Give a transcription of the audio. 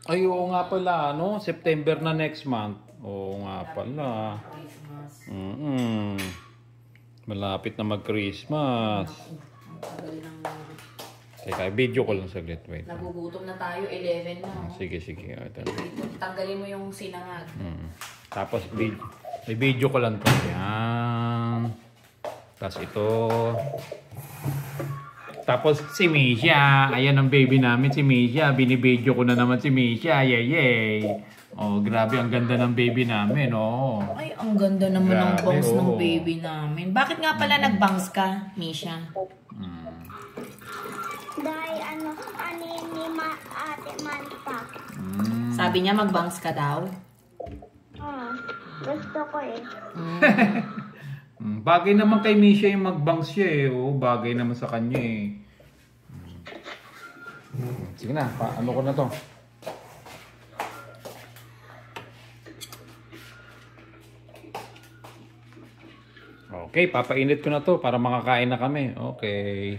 Ay, oo nga pala, ano? September na next month. Oo nga pala. Malapit na mag-Christmas. Teka, video ko lang saglit. Wait. Nagugutom na tayo, 11 na. Sige. Ito. Tanggalin mo yung sinangag. Tapos, may video ko lang to. Yan. Tapos ito. Tapos si Misha. Ayan ang baby namin, si Misha. Binibidyo ko na naman si Misha. Yay! Oh, grabe, ang ganda ng baby namin, oh. Ay, ang ganda naman ng bangs ng baby namin. Bakit nga pala nagbangs ka, Misha? Dahil ni Ate Manta. Sabi niya magbangs ka daw? Gusto ko eh. Bagay naman kay Misha yung magbangs siya eh. Oh, bagay naman sa kanya eh. Sige na, ano ko na to? Okay, papainit ko na to para makakain na kami. Okay.